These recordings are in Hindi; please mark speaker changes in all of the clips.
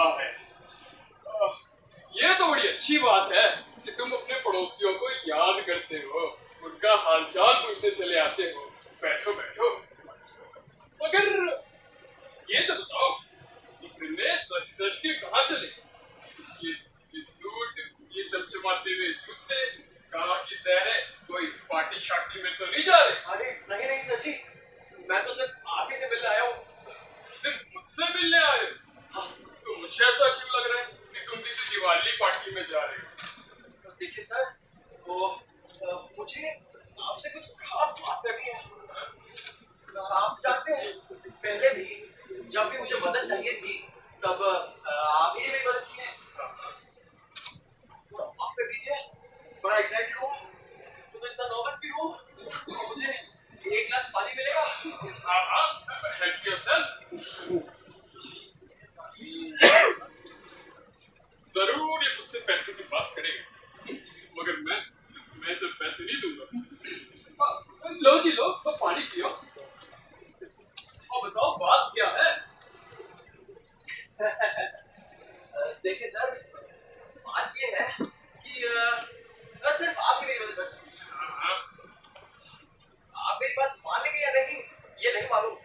Speaker 1: रहा है। ये तो बड़ी अच्छी बात है कि तुम अपने पड़ोसियों को याद करते हो, उनका हालचाल पूछने चले आते हो। बैठो बैठो। मगर ये तो बताओ, इतने सच सच के कहाँ चले? ये सूट, ये चमचमाते हुए जूते, कहाँ की सैर है? कोई पार्टी शार्टी में तो नहीं जा रहे?
Speaker 2: अरे नहीं नहीं सर जी, मैं तो सिर्फ आप ही से मिलने आया हूँ।
Speaker 1: सिर्फ मुझसे मिलने आए? हाँ, तो मुझे ऐसा क्यों लग रहा है कि तुम किसी दिवाली पार्टी में जा रहे हो?
Speaker 2: देखिए सर, वो मुझे आपसे कुछ खास बात करनी है। आप जानते हैं, पहले भी जब भी मुझे मदद चाहिए थी तब आप ही ने मेरी मदद की है। तो माफ कर दीजिए, बड़ा एक्साइटेड हूँ, तो इतना नर्वस भी हूँ। तो मुझे एक गिलास पानी मिलेगा?
Speaker 1: हाँ हाँ, हेल्प योरसेल्फ। जरूर ये मुझसे पैसे की बात करेगा, मगर मैं सिर्फ पैसे नहीं दूंगा। लो जी लो, तो पानी पियो और बताओ बात क्या है?
Speaker 2: देखिए सर, बात ये है कि सिर्फ आप ही मेरी मदद कर सकते हैं। आप मेरी बात मानेंगे या नहीं ये नहीं मालूम,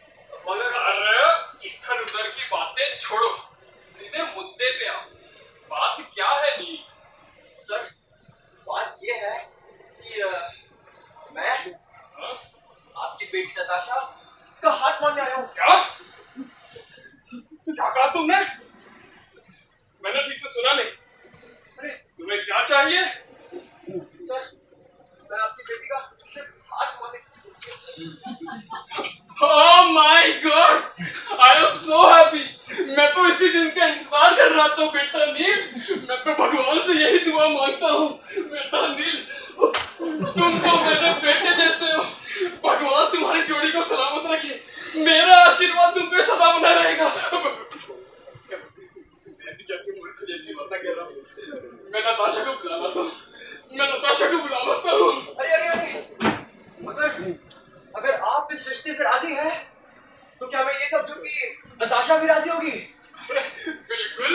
Speaker 2: मगर
Speaker 1: अरे इधर उधर की बातें छोड़ो, सीधे मुद्दे पे आओ। बात क्या है नील?
Speaker 2: सर, बात ये है कि मैं आपकी बेटी नताशा का हाथ मांगने आया हूँ।
Speaker 1: क्या क्या कहा तुमने? मैंने ठीक से सुना नहीं। अरे तुम्हें क्या चाहिए?
Speaker 2: सर, मैं आपकी बेटी का सिर्फ हाथ मांगने।
Speaker 1: Oh my God! I am so happy! मैं तो इसी दिन का इंतजार कर रहा था बेटा नील। मैं तो भगवान से यही दुआ मांगता हूँ, बेटा नील, तुम तो मेरे बेटे जैसे हो। भगवान तुम्हारी जोड़ी को सलामत रखे। मेरा आशीर्वाद तुम पे सदा बना रहेगा। कैसे मूर्ख जैसी बातें कह रहा हूँ। मैं नताशा को बुला लाता हूँ। मैं नताशा को बुला लाता हूँ।
Speaker 2: अरे अरे अरे, अगर आप इस रिश्ते से राजी हैं, तो क्या मैं ये सब जो कि नताशा भी राजी होगी?
Speaker 1: बिल्कुल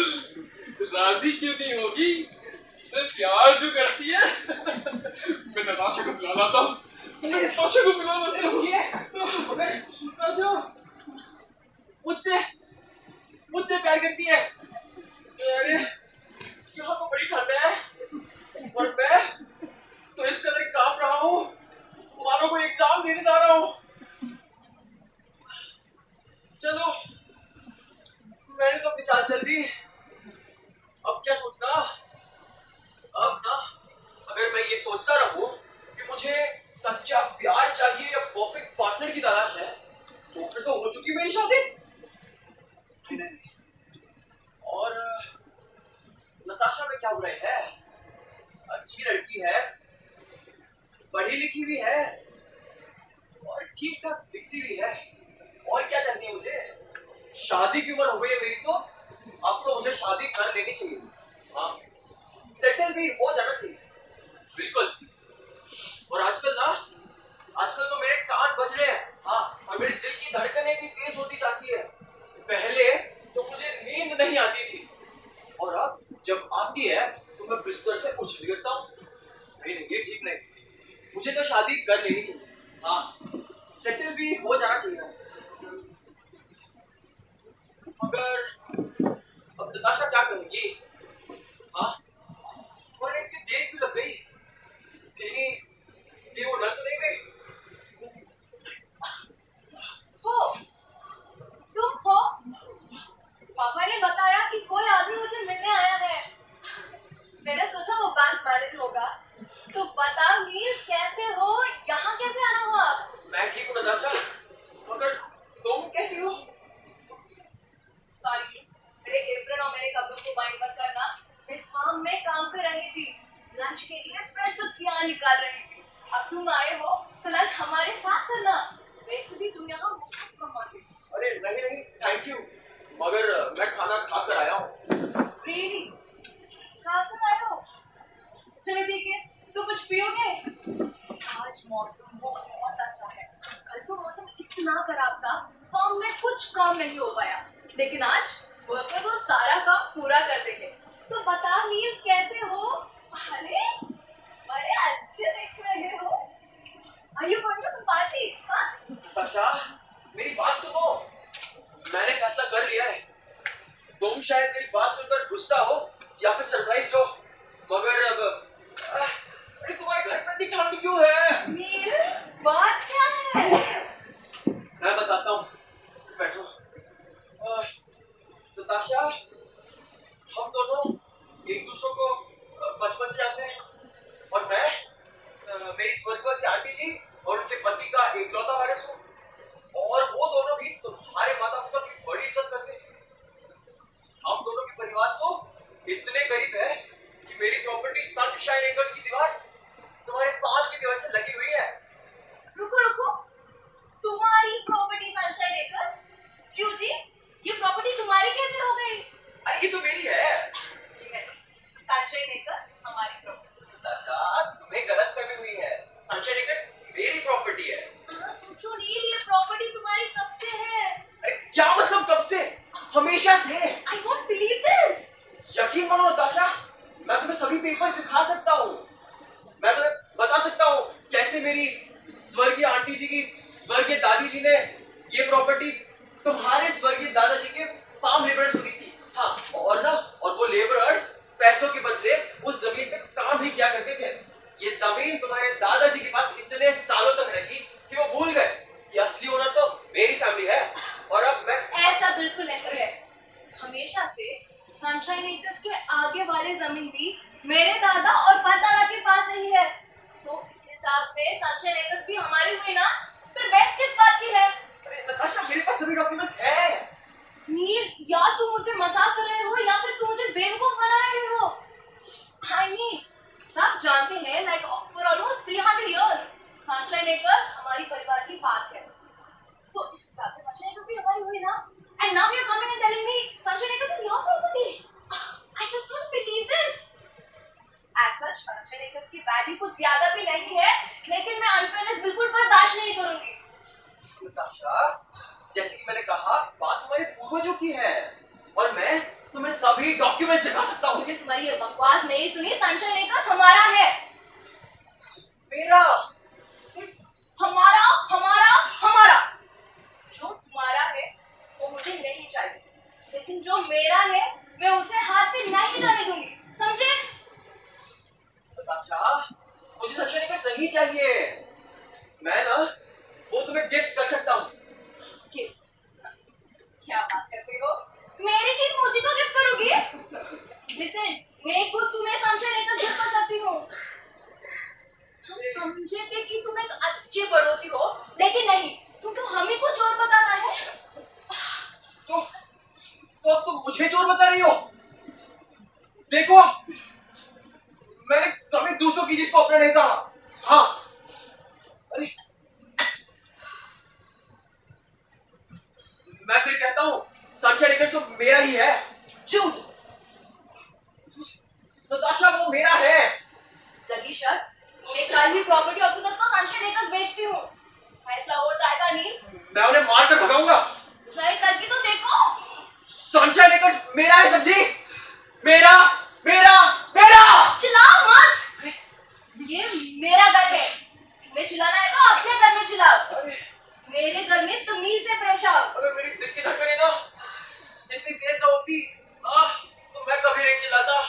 Speaker 1: राजी क्यों नहीं होगी? तुमसे प्यार जो करती है। मैं नताशा को बुला लाता हूँ। मैं नताशा को बुला लाता हूँ।
Speaker 2: नताशा मुझसे प्यार करती है। अरे यहाँ तो बड़ी ठंड है और मैं तो इस कदर कांप रहा हूँ मानो कोई एग्जाम देने जा रहा हूँ। चलो, मैंने तो अपनी चाल चल दी, अब क्या सोचना? अब ना, अगर मैं ये सोचता रहूं कि मुझे सच्चा प्यार चाहिए या परफेक्ट पार्टनर की तलाश है, तो फिर तो हो चुकी मेरी शादी। नहीं। और नताशा में क्या बुराई है? अच्छी लड़की है, पढ़ी लिखी भी है और ठीक ठाक दिखती भी है। और क्या चाहिए मुझे? शादी की उम्र हो गई है मेरी, तो अब तो मुझे शादी कर लेनी चाहिए। हाँ, सेटल भी हो जाना चाहिए, बिल्कुल। और आजकल तो मेरे कान बज रहे हैं। हाँ, और मेरे दिल की धड़कनें भी तेज होती जाती है। पहले तो मुझे नींद नहीं आती थी, और अब जब आती है तो मैं बिस्तर से उछल गिरता हूँ। नहीं, ये ठीक नहीं। मुझे तो शादी कर लेनी चाहिए। हाँ, सेटल भी हो जाना चाहिए। मगर अब नताशा क्या करेगी? हाँ, और इतनी देर क्यों लग गई? कहीं वो डर तो नहीं गई?
Speaker 3: हो, तुम हो? पापा ने बताया कि कोई आदमी मुझे मिलने आया है। मैंने सोचा वो बैंक मैनेजर होगा। तो बताओ नील, कैसे हो? यहाँ कैसे आना हुआ?
Speaker 2: मैं ठीक हूँ नताशा, मगर तुम कैसी हो?
Speaker 3: सॉरी, मेरे एप्रन और मेरे कपड़ों को बाइंड मत करना। मैं फार्म में काम कर रही थी, लंच के लिए फ्रेश सब्जियां निकाल रही थी। अब तुम आए हो तो लंच हमारे साथ करना। वैसे भी तुम यहाँ मुफ्त कमाते हो।
Speaker 2: अरे नहीं, थैंक यू, मगर मैं खाना खा कर आया हूँ।
Speaker 3: रियली? खाकर आए हो? चलो ठीक है, तो कुछ पियोगे? आज मौसम बहुत अच्छा है। कल तो मौसम इतना खराब था, फार्म में कुछ काम नहीं हो पाया, लेकिन आज वो तो सारा काम पूरा कर देंगे। तो बता नील कैसे हो? अरे बड़े अच्छे दिख रहे हो। Are you going to some party? हाँ?
Speaker 2: नताशा, मेरी बात सुनो। मैंने फैसला कर लिया है। तुम शायद मेरी बात सुनकर गुस्सा हो या फिर सरप्राइज हो, मगर अब अरे तुम्हारे घर पे इतनी ठंड क्यों है?
Speaker 3: नील बात क्या है?
Speaker 2: मैं बताता हूँ, बैठो। नताशा, हम दोनों एक दूसरे को बचपन से जानते हैं और मैं मेरी स्वर्गवासी आंटी जी और उनके पति का एकलौता वारिस हूँ और वो दोनों भी तुम्हारे माता पिता की बड़ी इज्जत करते थे। हम दोनों के परिवार तो इतने करीब है कि मेरी प्रॉपर्टी सनशाइन एक्रेस की दीवार तुम्हारे फार्म की दीवार से लगी हुई है।
Speaker 3: रुको रुको, तुम्हारी प्रॉपर्टी सनशाइन एक्रेस? क्यों जी? ये प्रॉपर्टी तुम्हारी कैसे हो गई?
Speaker 2: अरे ये तो मेरी है।
Speaker 3: सनशाइन एक्रेस हमारी प्रॉपर्टी।
Speaker 2: तुम्हें गलतफहमी हुई है। सनशाइन एक्रेस मेरी प्रॉपर्टी है।
Speaker 3: सोचो नील, ये प्रॉपर्टी तुम्हारी कब से है?
Speaker 2: अरे क्या मतलब कब से? हमेशा से।
Speaker 3: I don't believe this.
Speaker 2: यकीन मानो नताशा, मैं तुम्हें सभी पेपर्स दिखा सकता हूँ। मैं तुम्हें बता सकता हूँ कैसे मेरी स्वर्गीय आंटी जी की स्वर्गीय दादी जी ने ये प्रॉपर्टी तुम्हारे स्वर्गीय दादाजी के फार्म लेबरर्स को दी थी। हाँ, और वो लेबरर्स पैसों के बदले उस जमीन पे काम भी किया करते थे। ये जमीन तुम्हारे दादाजी के पास इतने सालों तक रही कि वो भूल गए कि असली ओनर तो मेरी फैमिली है। और अब मैं
Speaker 3: ऐसा बिल्कुल नहीं है। हमेशा से सनशाइन एक्रेस के आगे वाली जमीन भी मेरे दादा और परदादा के पास रही है। तो इस हिसाब से सनशाइन एक्रेस भी हमारी हुई ना? फिर बहस किस बात की है?
Speaker 2: नताशा, मेरे पास सभी डॉक्यूमेंट्स है।
Speaker 3: नील, या तुम मुझे मजाक कर रहे हो या फिर तुम मुझे बेवकूफ बना रहे हो। I mean, सब जानते हैं like for almost 300 years sunshine acres हमारी परिवार के पास है। तो इस हिसाब से सनशाइन एक्रेस भी हमारी हुई ना? And now you're coming and telling me sunshine acres is your property. I just don't believe this. As such, sunshine acres की वैल्यू कुछ ज्यादा भी नहीं है, लेकिन मैं अनफेयरनेस बिल्कुल बर्दाश्त नहीं करूंगी।
Speaker 2: नताशा, जैसे कि मैंने कहा, बात हमारे पूर्वजों की है और मैं तुम्हें सभी डॉक्यूमेंट्स दिखा सकता हूँ।
Speaker 3: मुझे तुम्हारी ये बकवास नहीं सुनी। सनशाइन एक्रेस हमारा है।
Speaker 2: मेरा
Speaker 3: हमारा हमारा हमारा। जो तुम्हारा है वो मुझे नहीं चाहिए, लेकिन जो मेरा है मैं उसे हाथ से नहीं जाने दूंगी, समझे?
Speaker 2: नताशा, मुझे सनशाइन एक्रेस नहीं चाहिए। मैं ना वो तुम्हें गिफ्ट कर सकता हूँ।
Speaker 3: क्या बात करते हो? मेरी चीज मुझे को गिफ्ट करोगी? लिसन, मैं खुद तुम्हें सनशाइन एक्रेस गिफ्ट कर सकती हूँ। हम समझे थे कि तुम एक अच्छे पड़ोसी हो, लेकिन नहीं, तुम हमें को चोर बताता है।
Speaker 2: तो अब तुम मुझे चोर बता रही हो? देखो, मैंने कभी दूसरों की चीज को अपना नहीं कहा। हाँ, अरे मैं फिर कहता हूँ सनशाइन एक्रेस तो मेरा ही है। झूठ। नताशा, वो मेरा है।
Speaker 3: लगी शर्त, मैं कल ही प्रॉपर्टी ऑफिसर को सनशाइन एक्रेस बेचती हूँ। फैसला हो जाएगा नील।
Speaker 2: मैं उन्हें मार कर भगाऊंगा।
Speaker 3: ट्राई करके तो देखो।
Speaker 2: सनशाइन एक्रेस मेरा है सब्जी। मेरा मेरा मेरा।
Speaker 3: चिल्लाओ मत। ये मेरा घर है। तुम्हें चिल्लाना है तो अपने घर में चिल्लाओ। मेरे घर में तमीज से पेश आओ।
Speaker 2: अगर मेरी दिल की धड़कनें ना इतनी तेज ना होती तो मैं कभी नहीं चिल्लाता।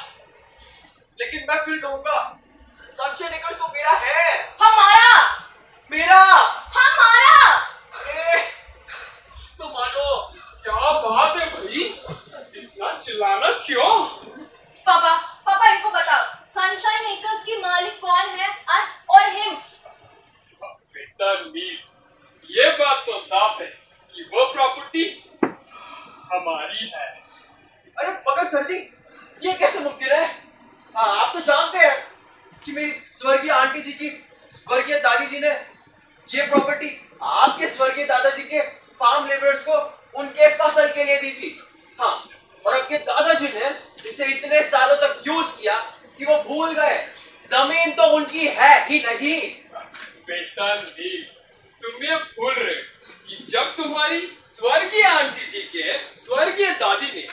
Speaker 2: लेकिन मैं फिर कहूंगा सनशाइन एक्रेस तो मेरा है।
Speaker 3: हमारा।
Speaker 2: मेरा।
Speaker 3: हमारा।
Speaker 2: तो मानो।
Speaker 1: क्या बात है भाई, इतना चिल्लाना क्यों?
Speaker 3: पापा, पापा इनको बताओ सनशाइन एक्रेस की मालिक कौन है? अस और हिम।
Speaker 1: बेटा नील, ये बात तो साफ है कि वो प्रॉपर्टी हमारी है।
Speaker 2: अरे मगर सर जी, ये कैसे मुमकिन है? हाँ, आप तो जानते हैं कि मेरी स्वर्गीय आंटी जी की स्वर्गीय दादी जी ने ये प्रॉपर्टी आपके स्वर्गीय दादाजी के फार्म लेबरर्स को उनके फसल के लिए दी थी। हाँ, और आपके दादाजी ने इसे इतने सालों तक यूज किया कि वो भूल गए जमीन तो उनकी है ही नहीं।
Speaker 1: बेटा नील, तुम ये भूल रहे हो कि जब तुम्हारी स्वर्गीय आंटी जी के स्वर्गीय दादी ने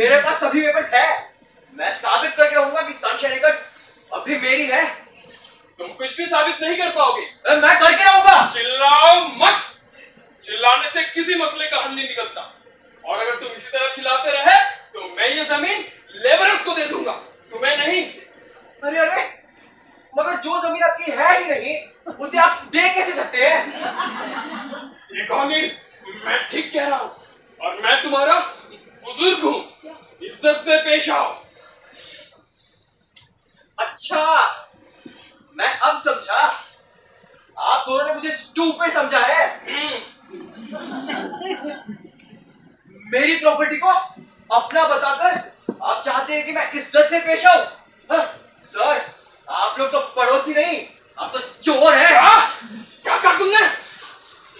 Speaker 2: मेरे पास सभी पेपर्स है। मैं साबित करके रहूंगा कि सनशाइन एक्र्स अभी मेरी है।
Speaker 1: तुम कुछ भी साबित नहीं कर पाओगे।
Speaker 2: मैं करके रहूंगा।
Speaker 1: चिल्लाओ मत। चिल्लाने से किसी मसले का हल नहीं निकलता, और अगर तुम इसी तरह चिल्लाते रहे तो मैं ये जमीन लेबरर्स को दे दूंगा, तुम्हें नहीं।
Speaker 2: अरे अरे, मगर जो जमीन आपकी है ही नहीं, उसे आप दे कैसे सकते हैं?
Speaker 1: देखो अनिल, मैं ठीक कह रहा हूँ, और मैं तुम्हारा बुजुर्ग हूँ। इज्जत से पेश आओ।
Speaker 2: अच्छा, मैं अब समझा। आप दोनों ने मुझे स्टूपिड समझा है। मेरी प्रॉपर्टी को अपना बताकर आप चाहते हैं कि मैं इज्जत से पेश आऊं? सर, आप लोग तो पड़ोसी नहीं, आप तो चोर हैं।
Speaker 1: क्या कहा तुमने?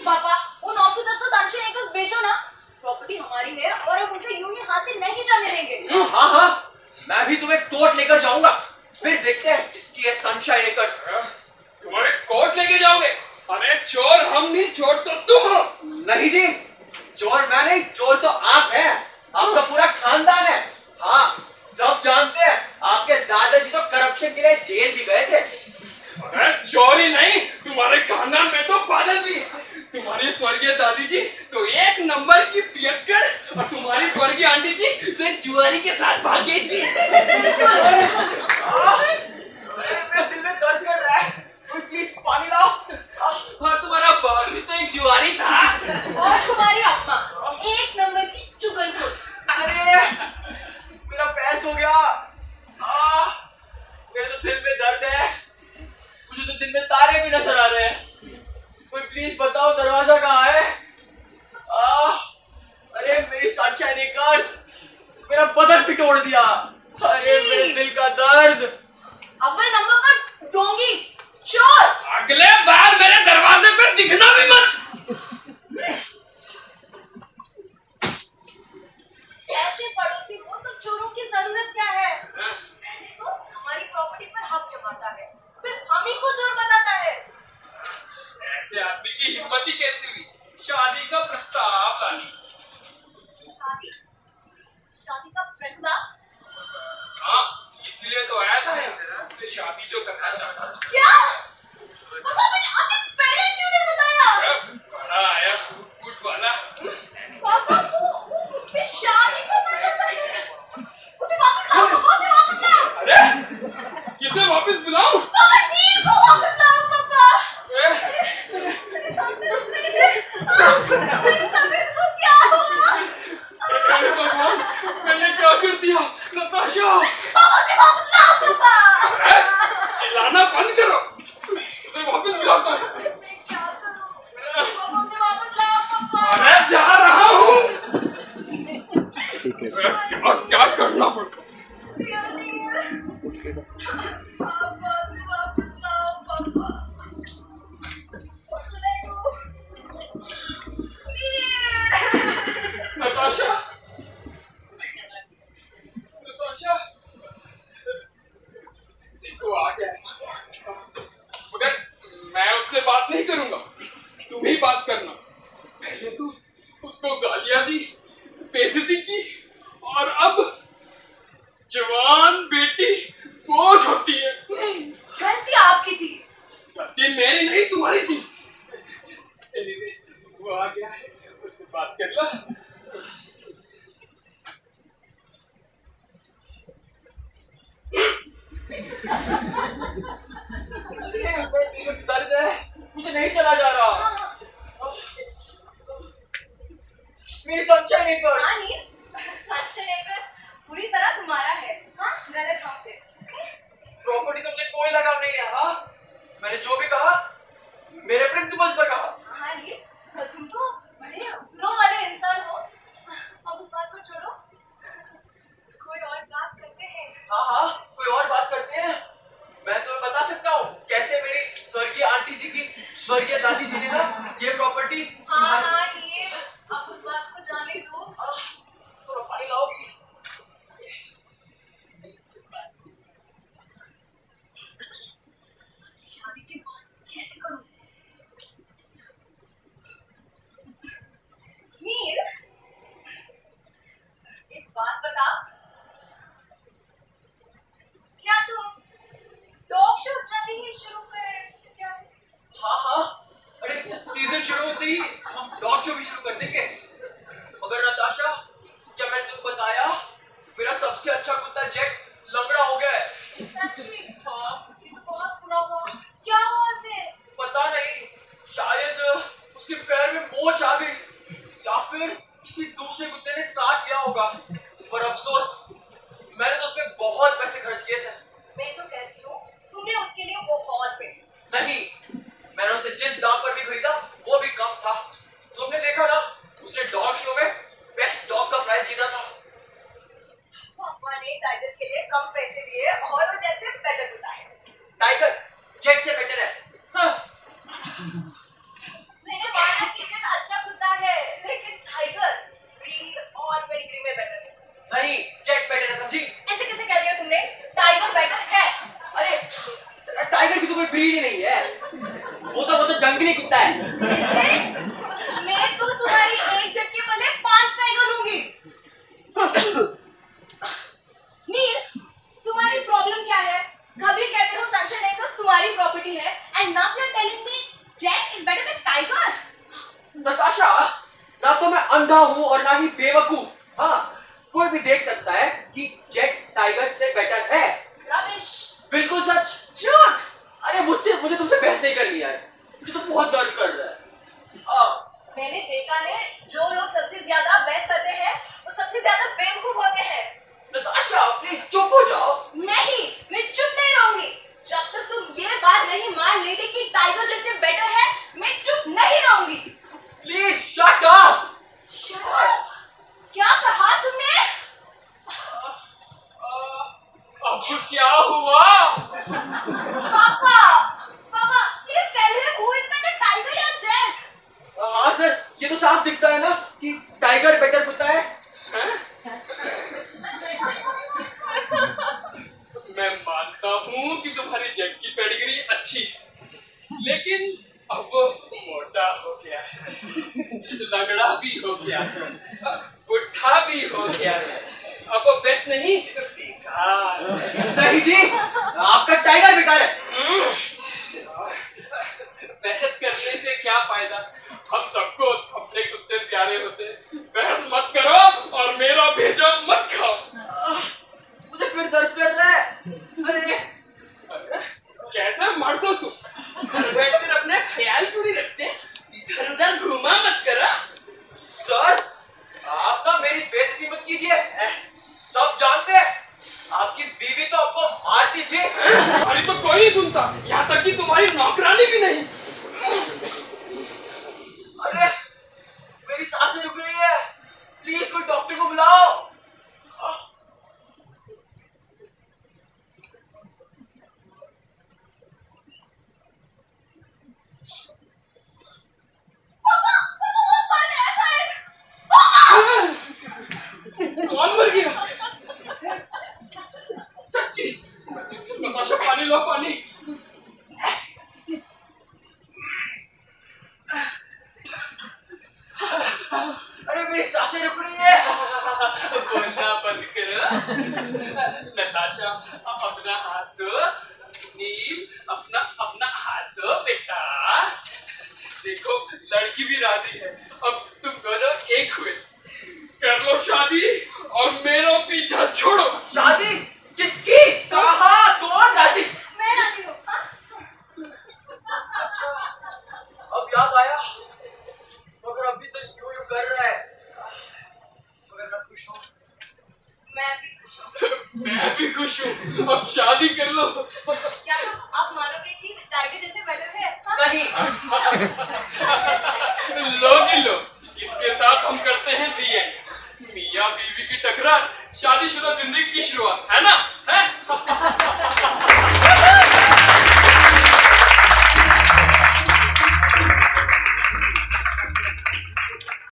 Speaker 3: पापा, उन ऑफिसर्स को सनशाइन एक्र्स बेचो ना। प्रॉपर्टी हमारी है और हम उसे यूं ही हाथ से नहीं जाने देंगे।
Speaker 2: हाँ हाँ, मैं भी तुम्हें कोर्ट लेकर जाऊंगा, फिर देखते हैं किसकी है सनशाइन एक्र्स।
Speaker 1: तुम्हारे कोर्ट लेके जाओगे? अरे चोर हम नहीं, चोर तो तुम हो।
Speaker 2: नहीं जी, चोर मैं नहीं, चोर तो आप हैं। आपका पूरा खानदान है। हाँ, सब जानते हैं, आपके दादाजी तो करप्शन के लिए जेल भी गए थे।
Speaker 1: अरे चोरी नहीं, तुम्हारे खानदान में तो बादल भी है। तुम्हारी स्वर्गीय दादी जी तो एक नंबर की पियक्कड़, और तुम्हारी स्वर्गीय आंटी जी तो एक जुआरी के साथ भाग गई थी।
Speaker 2: मेरे दिल में दर्द कर रहा है, कोई प्लीज पानी लाओ।
Speaker 1: हाँ, तुम्हारा बाप भी तो एक जुआरी था।
Speaker 3: और तुम्हारी अम्मा एक नंबर की चुगलखोर।
Speaker 2: अरे, मेरा पैर सो गया। मेरे तो दिल में दर्द है, मुझे तो दिन में तारे भी नजर आ रहे हैं। कोई प्लीज बताओ दरवाजा कहाँ है? अरे मेरी सनशाइन एक्र्स, मेरा बदन भी तोड़ दिया। अरे मेरे दिल का दर्द।
Speaker 3: अव्वल नंबर का डोंगी, चोर।
Speaker 1: अगले बार मेरे दरवाजे पे दिखना भी मत।
Speaker 3: ऐसे पड़ोसी हो तो चोरों की जरूरत क्या है? पहले तो हमारी प्रॉपर्टी पर हक जमाता है, फिर हम ही को चोर बताता है।
Speaker 1: ऐसे आदमी की हिम्मत ही कैसी हुई शादी का प्रस्ताव लानी?
Speaker 3: शादी? शादी का प्रस्ताव?
Speaker 1: हाँ, इसलिए तो आया था उससे शादी जो करना चाहता था।
Speaker 3: क्या? पापा, आपने पहले क्यों नहीं बताया?
Speaker 1: बड़ा आया सूट बूट वाला।
Speaker 3: पापा, वो मुझसे शादी करना चाहता है। उसे वापस लाओ, पापा, उसे वापस लाओ।
Speaker 1: अरे किसे वापस बुलाऊं?
Speaker 3: पापा, नील को वापस लाओ, पापा।
Speaker 1: अरे
Speaker 3: मेरी तबीयत को क्या हुआ?
Speaker 1: भगवान, मैंने क्या कर दिया? नताशा,
Speaker 3: पापा, उसे वापस लाओ, पापा।
Speaker 1: चिल्लाना बंद करो, उसे वापस बुलाता हूं।
Speaker 3: मैं क्या करूं? पापा, उसे वापस लाओ, पापा।
Speaker 1: मैं जा रहा हूँ। क्या करना पड़ता?
Speaker 3: पापा, उसे वापस लाओ, पापा।
Speaker 1: नताशा, नताशा, देखो आ गया, मगर मैं उससे बात नहीं करूंगा, तुम ही बात करना। पहले तो उसको गालियां दी, बेइज्जती की, और अब जवान बेटी बोझ होती है।
Speaker 3: गलती आपकी थी।
Speaker 1: गलती मेरी नहीं, तुम्हारी थी। Anyway, वो आ गया है, उससे बात कर लो।
Speaker 2: दर्द है, मुझे नहीं चला जा रहा। मेरी सनशाइन एक्र्स।
Speaker 3: हाँ नील, सनशाइन एक्र्स पूरी तरह तुम्हारा है। हाँ, गलत हाथ पे।
Speaker 2: प्रॉपर्टी से मुझे कोई लगाव नहीं है। हाँ, मैंने जो भी कहा मेरे प्रिंसिपल्स पर कहा।
Speaker 3: हाँ नील, तुम तो बड़े अफसरों वाले इंसान हो। अब उस बात को छोड़ो, कोई और बात करते हैं।
Speaker 2: हाँ हाँ, कोई और बात करते हैं। मैं तो बता सकता हूँ कैसे मेरी स्वर्गीय आंटी जी की स्वर्गीय दादी जी ने ना ये प्रॉपर्टी।
Speaker 3: हाँ नील, अब उस बात को जाने दो।
Speaker 2: हाँ हाँ, अरे सीजन शुरू होते ही हम डॉग शो भी शुरू कर देंगे। मगर नताशा, क्या मैंने तुमको बताया मेरा सबसे अच्छा कुत्ता जेट लंगड़ा हो गया है।
Speaker 3: सच्ची?
Speaker 2: हाँ,
Speaker 3: ये तो बहुत बुरा हुआ। क्या हुआ उसे?
Speaker 2: पता नहीं, शायद उसके पैर में मोच आ गई या फिर किसी दूसरे कुत्ते ने काट लिया होगा। पर अफसोस, मैंने तो उसमें बहुत पैसे खर्च किए थे।
Speaker 3: मैं तो कहती हूँ तुमने उसके लिए बहुत पैसे।
Speaker 2: नहीं, मैंने उसे जिस दाम पर भी खरीदा वो भी कम था। तुमने देखा ना, उसने डॉग शो में बेस्ट डॉग का प्राइज जीता था।
Speaker 3: पापा ने टाइगर के लिए कम पैसे दिए और वो जेट से बेटर कुत्ता है।
Speaker 2: टाइगर जेट से बेटर है। हाँ।
Speaker 3: मैंने माना कि जेट अच्छा कुत्ता है, लेकिन टाइगर ब्रीड और पेडिग्री में बेटर है।
Speaker 2: नहीं, जेट बेटर है, समझी?
Speaker 3: ऐसे कैसे कह दिया तुमने? टाइगर बेटर है।
Speaker 2: अरे टाइगर की तो कोई ब्रीड ही नहीं है। वो तो जंगली कुत्ता है।
Speaker 3: मैं तो तुम्हारी एक जेट के बदले 5 टाइगर लूंगी। नील, तुम्हारी प्रॉब्लम क्या है? कभी कहते हो सनशाइन एक्र्स तुम्हारी प्रॉपर्टी है and now you are telling me Jet is better than Tiger.
Speaker 2: Natasha, ना तो मैं अंधा हूँ और ना ही बेवकूफ। हाँ, कोई भी देख सकता है कि जेट टाइगर से बेटर है।
Speaker 3: रमेश,
Speaker 2: बिल्कुल सच।
Speaker 3: झूठ।
Speaker 2: अरे मुझे तुमसे बहस नहीं करनी यार, मुझे तो बहुत दर्द कर रहा है।
Speaker 3: मैंने देखा है जो लोग सबसे ज्यादा बहस करते हैं वो सबसे ज्यादा बेवकूफ होते हैं।
Speaker 2: नताशा प्लीज चुप हो जाओ।
Speaker 3: नहीं, मैं चुप नहीं रहूंगी जब तक तुम ये बात नहीं मान लेते कि टाइगर जेट से बेटर है। मैं चुप नहीं रहूंगी।
Speaker 2: Please shut up.
Speaker 3: क्या कहा तुमने?
Speaker 1: अब क्या हुआ?
Speaker 3: पापा, पापा, please tell me who is better, Tiger या जेट?
Speaker 2: हाँ सर, ये तो साफ दिखता है ना कि टाइगर बेटर कुत्ता है।
Speaker 1: मैं मानता हूँ कि तुम्हारी जेट की पेडिग्री अच्छी है, लेकिन अब वो मोटा हो गया है, लंगड़ा भी हो गया है, बुढ़ा भी हो गया है। अब वो बेस्ट नहीं, बेकार।
Speaker 2: नहीं जी, आपका टाइगर बेकार है।
Speaker 1: बहस करने से क्या फायदा? हम सबको अपने कुत्ते प्यारे होते। बहस मत करो और मेरा भेजा मत खाओ।
Speaker 2: मुझे फिर दर्द कर रहा है। अरे
Speaker 1: कैसा मर्द हो तुम? घर बैठकर अपना ख्याल क्यों नहीं रखते? इधर उधर घुमा मत करो।
Speaker 2: सर, आप ना मेरी बेइज्जती मत कीजिए। सब जानते हैं आपकी बीवी तो आपको मारती थी।
Speaker 1: अरे तो कोई नहीं सुनता, यहाँ तक कि तुम्हारी नौकरानी भी नहीं।
Speaker 2: अरे मेरी सांसें रुक रही है, प्लीज कोई डॉक्टर को बुलाओ।
Speaker 1: कौन मर गया? सच्ची? नताशा पानी लो, पानी।
Speaker 2: अरे मेरी सांसें रुक रही है।
Speaker 1: बोलना बंद करो। नताशा अपना हाथ दो। नील अपना अपना हाथ दो बेटा। देखो लड़की भी राजी है, अब तुम दोनों एक हुए। कर लो शादी और मेरा पीछा छोड़ो।
Speaker 2: शादी किसकी? कहाँ? कौन राजी?
Speaker 3: मैं राजी हूँ।
Speaker 2: अच्छा, अब याद आया, मगर अभी तक यूं यूं कर रहा है। मगर मैं खुश हूँ।
Speaker 3: मैं भी खुश हूँ।
Speaker 1: मैं भी खुश हूँ, अब शादी कर लो।
Speaker 3: क्या तुम अब मानोगे कि टाइगर जैसे बेटर है? हाँ?
Speaker 2: नहीं।
Speaker 1: लो जी लो, इसके साथ हम करते हैं दिए। मियाँ बीवी की टकरार, शादीशुदा जिंदगी की शुरुआत, है ना? है?